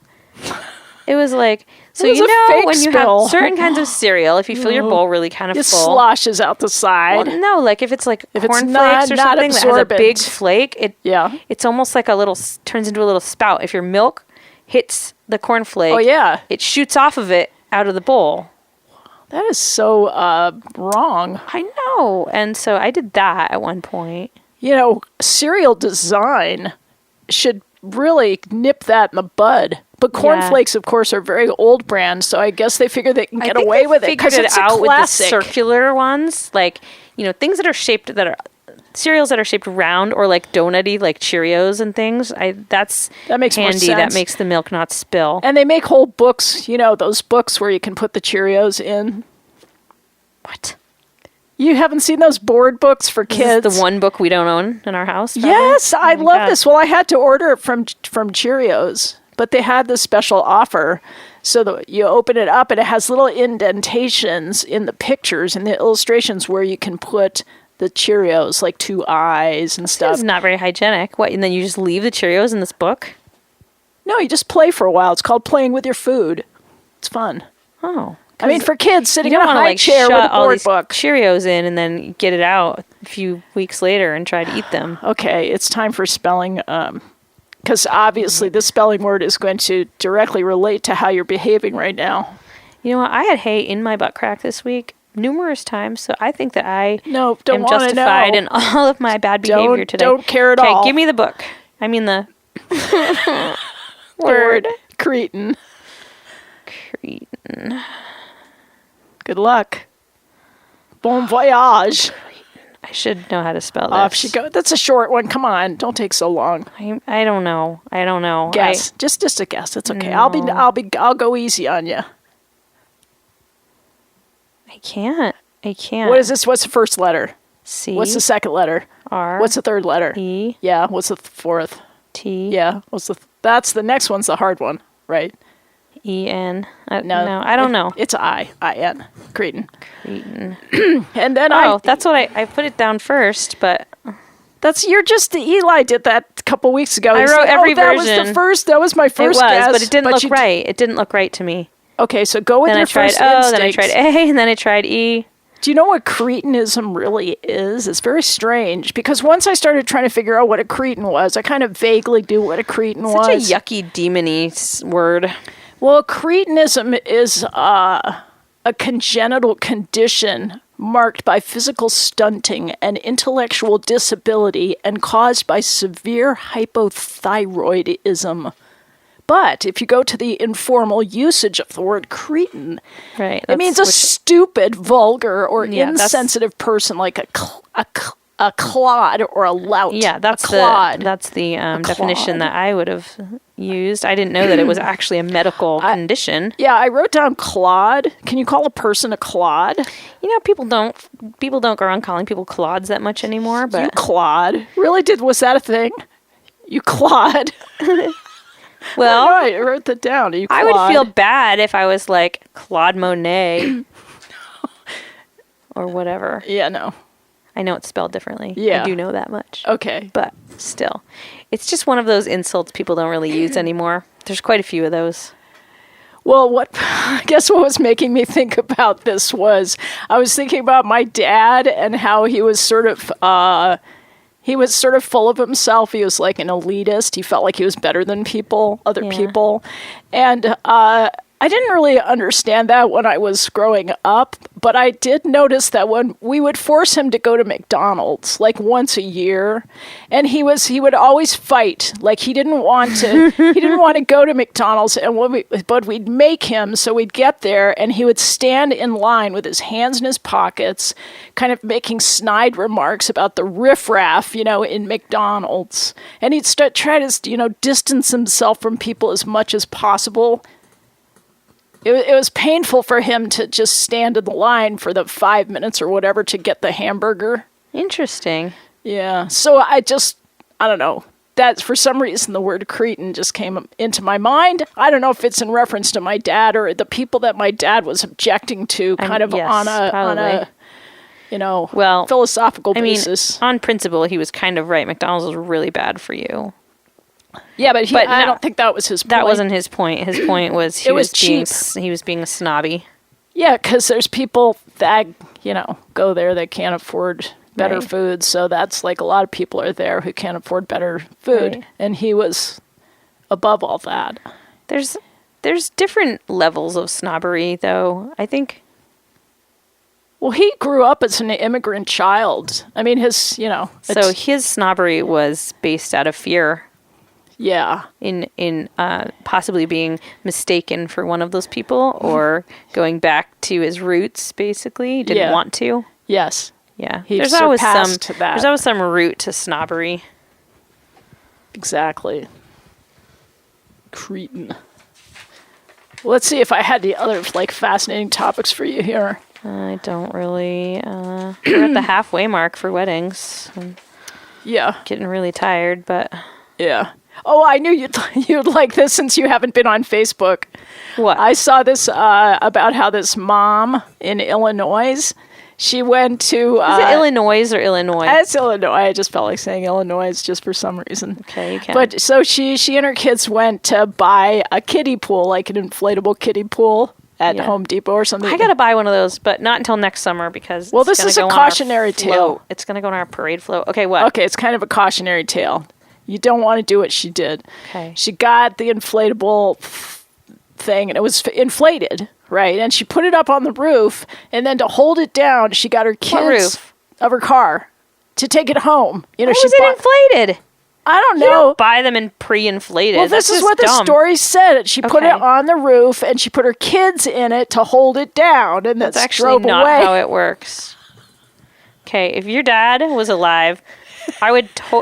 It was like, so when you have certain kinds of cereal, if you fill your bowl really kind of full. It sloshes out the side. Well, no, like if it's like cornflakes or something that has a big flake, it's almost like turns into a little spout. If your milk hits the cornflake, it shoots off of it out of the bowl. That is so wrong. I know. And so I did that at one point. Cereal design should really nip that in the bud. But cornflakes, of course, are very old brand, so I guess they figure they can get away with it because it's a classic. With the circular ones, things that are shaped cereals that are shaped round or like donutty, like Cheerios and things. That makes handy. More sense. That makes the milk not spill. And they make whole books. Those books where you can put the Cheerios in. What? You haven't seen those board books for kids? This is the one book we don't own in our house. Probably? Yes, I love this. Well, I had to order it from Cheerios. But they had this special offer so that you open it up and it has little indentations in the pictures and the illustrations where you can put the Cheerios, like 2 eyes and stuff. It's not very hygienic. What, and then you just leave the Cheerios in this book? No, you just play for a while. It's called playing with your food. It's fun. Oh. I mean, for kids sitting in a high chair with a board book. Cheerios in and then get it out a few weeks later and try to eat them. Okay, it's time for spelling. Because obviously this spelling word is going to directly relate to how you're behaving right now. You know what? I had hay in my butt crack this week numerous times, so I think that I don't am justified in all of my bad behavior today. Don't care at all. Okay, give me the book. I mean the word. Cretin. Good luck. Bon voyage. I should know how to spell this. Off she goes. That's a short one. Come on, don't take so long. I don't know. Guess. Just a guess. It's okay. No. I'll go easy on you. I can't. What is this? What's the first letter? C. What's the second letter? R. What's the third letter? E. Yeah. What's the fourth? T. Yeah. That's the next one's the hard one, right? E-N. No, I don't know. It's I-N. Cretin. Cretin. And then that's what I put it down first, but Eli did that a couple weeks ago. I wrote every version. That was my first guess. But it didn't look right. It didn't look right to me. Okay, so go with then your first instincts. Then I tried A, and then I tried E. Do you know what cretinism really is? It's very strange, because once I started trying to figure out what a cretin was, I kind of vaguely knew what a cretin was. Such a yucky, demon-y word. Well, cretinism is a congenital condition marked by physical stunting and intellectual disability and caused by severe hypothyroidism. But if you go to the informal usage of the word cretin, right, it means a stupid, vulgar, or insensitive person like a clod or a lout. Yeah, that's the definition that I would have used. I didn't know that it was actually a medical condition. Yeah, I wrote down clod. Can you call a person a clod? You know, people don't go around calling people clods that much anymore. But you clod? Really? Was that a thing? You clod? Well, right, I wrote that down. You clod? I would feel bad if I was like Claude Monet or whatever. Yeah, no. I know it's spelled differently. Yeah. I do know that much. Okay. But still, it's just one of those insults people don't really use anymore. There's quite a few of those. Well, I guess what was making me think about this was I was thinking about my dad and how he was sort of full of himself. He was like an elitist. He felt like he was better than other people. And I didn't really understand that when I was growing up, but I did notice that when we would force him to go to MacDonald's like once a year, and he would always fight. Like he didn't want to go to McDonald's, but we'd make him, so we'd get there and he would stand in line with his hands in his pockets, kind of making snide remarks about the riffraff, in McDonald's. And he'd try to, distance himself from people as much as possible. It was painful for him to just stand in the line for the 5 minutes or whatever to get the hamburger. Interesting. Yeah. So I don't know. That for some reason the word cretin just came into my mind. I don't know if it's in reference to my dad or the people that my dad was objecting to, on a philosophical basis. On principle, he was kind of right. McDonald's was really bad for you. Yeah, but I don't think that was his point. That wasn't his point. His point was he was being snobby. Yeah, because there's people that, go there that can't afford better food. So that's like a lot of people are there who can't afford better food. Right. And he was above all that. There's different levels of snobbery, though, I think. Well, he grew up as an immigrant child. I mean, So his snobbery was based out of fear. Yeah. In possibly being mistaken for one of those people or going back to his roots, basically. He didn't want to. Yes. Yeah. There's always some root to snobbery. Exactly. Cretin. Well, let's see if I had the other fascinating topics for you here. I don't really. We're at the halfway mark for weddings. Yeah. Getting really tired, but... Yeah. Oh, I knew you'd like this since you haven't been on Facebook. What? I saw this about how this mom in Illinois, she went to... Is it Illinois or Illinois? It's Illinois. I just felt like saying Illinois just for some reason. Okay, you can. But so she and her kids went to buy a kiddie pool, like an inflatable kiddie pool at Home Depot or something. I got to buy one of those, but not until next summer because this is a cautionary tale. It's going to go on our parade float. Okay, what? Okay, it's kind of a cautionary tale. You don't want to do what she did. Okay. She got the inflatable thing, and it was inflated, right? And she put it up on the roof, and then to hold it down, she got her kids roof? of her car to take it home. You know, Why was it inflated? I don't You know. don't buy them in pre-inflated. Well, That's this is just what the dumb. story said. She put it Okay. on the roof, and she put her kids in it to hold it down, and then That's actually drove not away. how it works. Okay, if your dad was alive,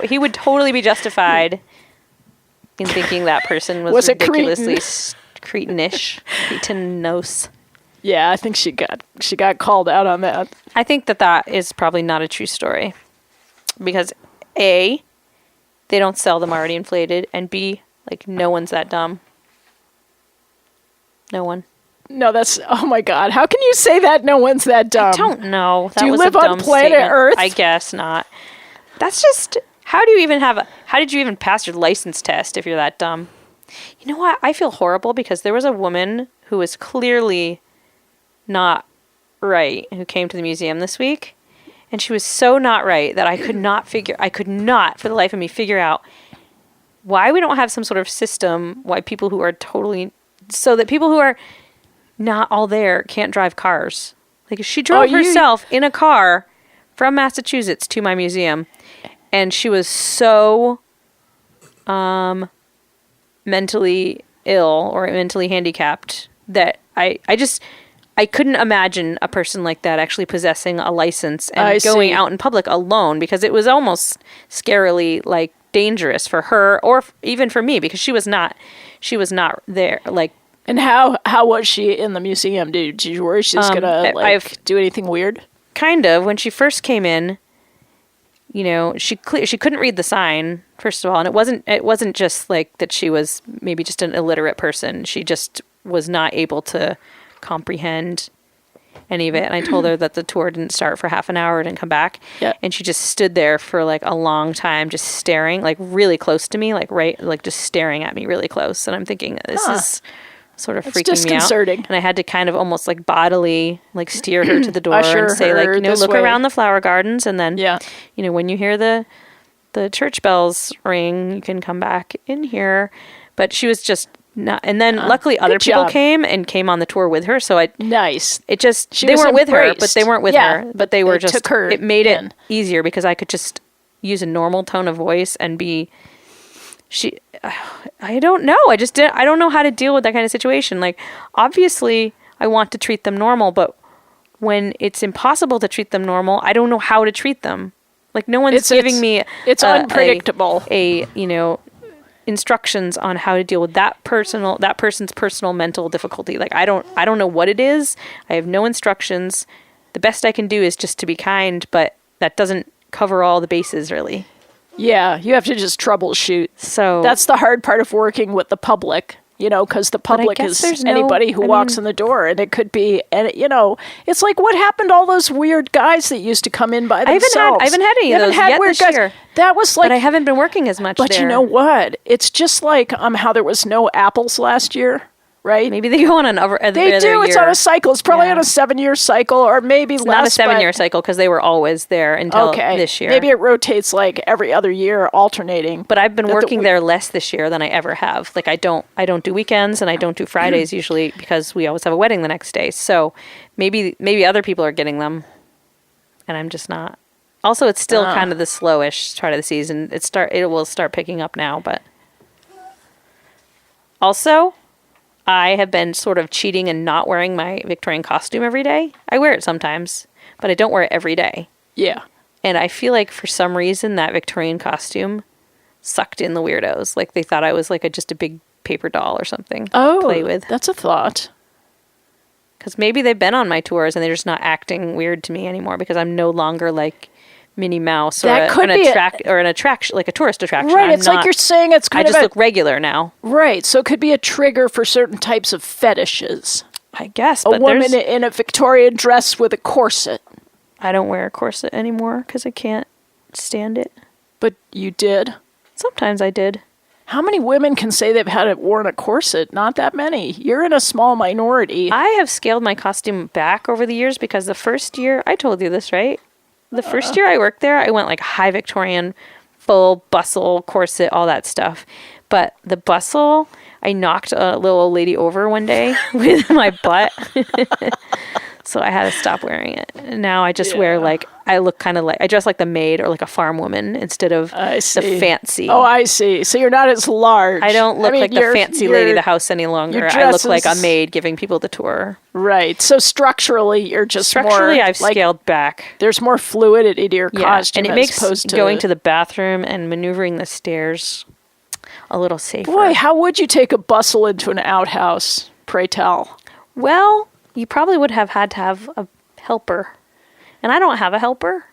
he would totally be justified in thinking that person was a ridiculously cretinish, cretinos. Yeah, I think she got called out on that. I think that is probably not a true story because A, they don't sell them already inflated, and B, like no one's that dumb. No one. No, that's, oh my God. How can you say that no one's that dumb? I don't know. That Do you was live a on dumb planet statement. Earth? I guess not. That's just, how did you even pass your license test if you're that dumb? You know what? I feel horrible because there was a woman who was clearly not right who came to the museum this week. And she was so not right that I could not for the life of me figure out why we don't have some sort of system why people who are so that people who are not all there can't drive cars. Like she drove herself in a car from Massachusetts to my museum, and she was so mentally ill or mentally handicapped that I couldn't imagine a person like that actually possessing a license and going out in public alone, because it was almost scarily like dangerous for her or even for me, because she was not there. Like, and how was she in the museum? Did you worry she's gonna do anything weird? Kind of. When she first came in, you know, she couldn't read the sign, first of all, and it wasn't just like that she was maybe just an illiterate person. She just was not able to comprehend any of it. And I told her that the tour didn't start for half an hour and come back. Yep. And she just stood there for like a long time, just staring like really close to me, like just staring at me really close. And I'm thinking, this is sort of freaking me out. Disconcerting. And I had to kind of almost like bodily like steer her to the door Usher and say like, you know, this look way. around the flower gardens, and then Yeah. you know, when you hear the church bells ring, you can come back in here. But she was just not. And then luckily other people job. came on the tour with her. So Nice. it just, She they was weren't with her, embraced. but they weren't with Yeah, her, but they were just, took her it made in. it easier because I could just use a normal tone of voice and I don't know. I don't know how to deal with that kind of situation. Like, obviously I want to treat them normal, but when it's impossible to treat them normal, I don't know how to treat them. Like, no one's giving me it's unpredictable. you know, instructions on how to deal with that person's personal mental difficulty. Like, I don't know what it is. I have no instructions. The best I can do is just to be kind, but that doesn't cover all the bases, really. Yeah, you have to just troubleshoot. So That's the hard part of working with the public, you know, because the public guess is there's anybody who walks in the door, and it could be, and you know, it's like what happened to all those weird guys that used to come in by themselves. I haven't had any of those yet weird this guys. year. That was like, but I haven't been working as much but there. you know what? It's just like how there was no apples last year, right? Maybe they go on an over. They do. It's on a cycle. It's probably Yeah. on a 7-year cycle, or maybe less. Not a 7-year cycle, because they were always there until this year. Maybe it rotates like every other year, alternating. But I've been working there less this year than I ever have. Like, I don't do weekends, and I don't do Fridays usually, because we always have a wedding the next day. So maybe other people are getting them, and I'm just not. Also, it's still kind of the slowish part of the season. It will start picking up now, but also, I have been sort of cheating and not wearing my Victorian costume every day. I wear it sometimes, but I don't wear it every day. Yeah. And I feel like for some reason that Victorian costume sucked in the weirdos. Like, they thought I was like just a big paper doll or something to play with. That's a thought. Because maybe they've been on my tours and they're just not acting weird to me anymore, because I'm no longer like Minnie Mouse or an attraction, like a tourist attraction. Right, it's like you're saying it's kind I of just look regular now. Right, so it could be a trigger for certain types of fetishes. I guess, A but woman in a Victorian dress with a corset. I don't wear a corset anymore because I can't stand it. But you did. Sometimes I did. How many women can say they've worn a corset? Not that many. You're in a small minority. I have scaled my costume back over the years, because the first year, I told you this, right? The first year I worked there, I went like high Victorian, full bustle, corset, all that stuff. But the bustle, I knocked a little old lady over one day with my butt. So I had to stop wearing it. And now I just wear I look kind of like, I dress like the maid or like a farm woman instead of the fancy. Oh, I see. So you're not as large. I don't look like the fancy lady of the house any longer. I look like a maid giving people the tour. Right. So structurally, you're just structurally, I've scaled back. There's more fluidity to your costume, and it makes going to the bathroom and maneuvering the stairs a little safer. Boy, how would you take a bustle into an outhouse? Pray tell. Well, you probably would have had to have a helper. And I don't have a helper.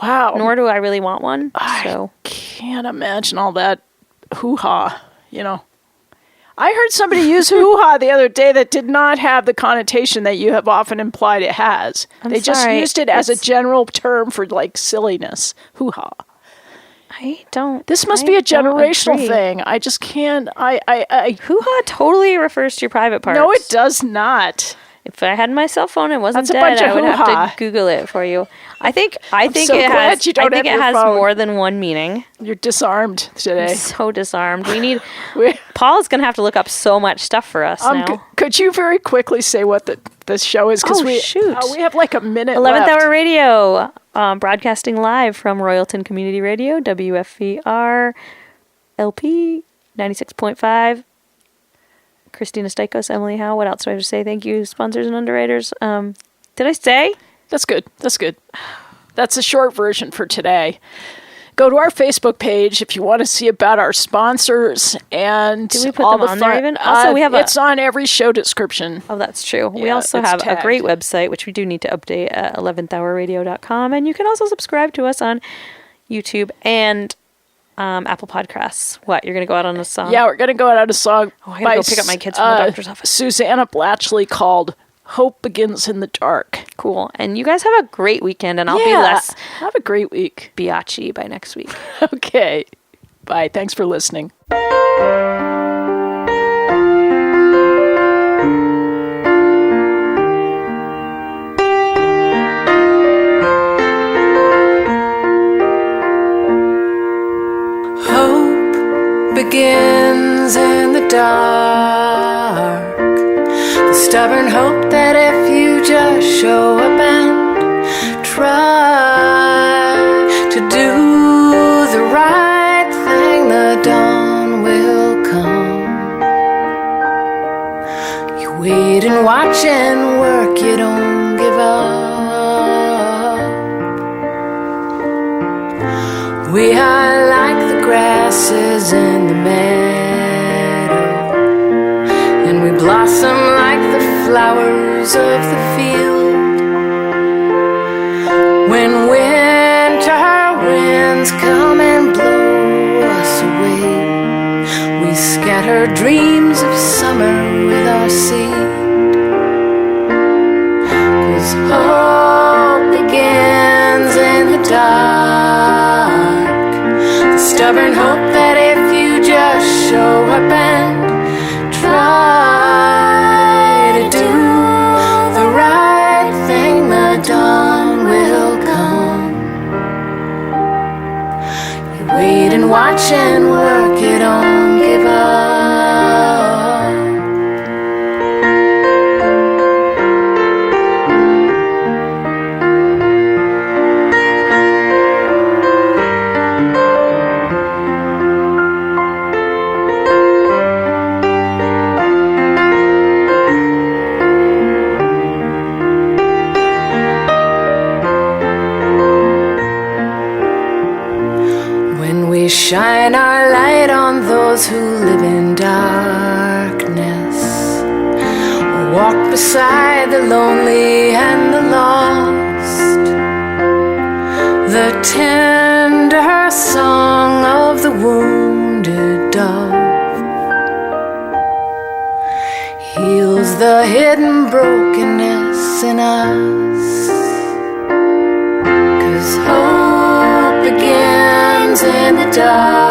Wow. Nor do I really want one. I can't imagine all that hoo-ha, I heard somebody use hoo-ha the other day that did not have the connotation that you have often implied it has. They just used it as a general term for, silliness. Hoo-ha. I don't. This must be a generational thing. I just can't. Hoo-ha totally refers to your private parts. No, it does not. If I had my cell phone and wasn't That's dead, a bunch of I would hoo-ha. have to Google it for you. I think so it glad has. you don't I think have it your has phone. more than one meaning. You're disarmed today. I'm so disarmed. We need. Paul's gonna have to look up so much stuff for us now. Could you very quickly say what this show is? Because we have like a minute 11th left. Hour Radio, broadcasting live from Royalton Community Radio, WFVR, LP 96.5. Kristina, Stykos, Emily, Howe. What else do I have to say? Thank you, sponsors and underwriters. Did I say? That's good. That's a short version for today. Go to our Facebook page if you want to see about our sponsors and do we put them on there even? Also, we have it's on every show description. Oh, that's true. We also have a great website, which we do need to update at 11thhourradio.com. And you can also subscribe to us on YouTube and Apple Podcasts. What? You're going to go out on a song? Yeah, we're going to go out on a song. Oh, I got to go pick up my kids from the doctor's office. Susanna Blatchley called Hope Begins in the Dark. Cool. And you guys have a great weekend, and I'll be less... Have a great week. Biatchy by next week. Okay. Bye. Thanks for listening. Begins in the dark. The stubborn hope that if you just show up and try to do the right thing, the dawn will come. You wait and watch and work, you don't give up. We are like the grasses in the meadow, and we blossom like the flowers of the field. When winter winds come and blow us away, we scatter dreams of summer with our seed. 'Cause hope begins in the dark. Stubborn hope that if you just show up and try to do the right thing, the dawn will come. You wait and watch and work, you don't give up. Shine our light on those who live in darkness, or walk beside the lonely and the lost. The tender song of the wounded dove heals the hidden brokenness in us. 'Cause hope begins in the dark.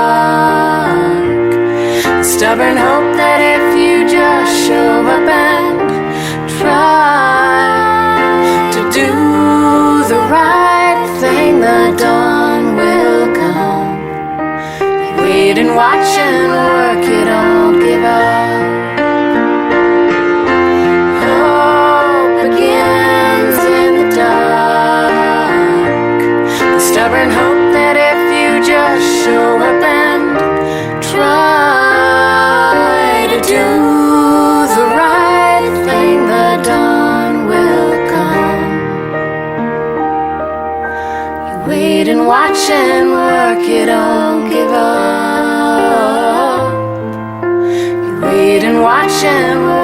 The stubborn hope that if you just show up and try to do the right thing, the dawn will come. You wait and watch and work Wait and watch and work, you don't give up. You wait and watch and work.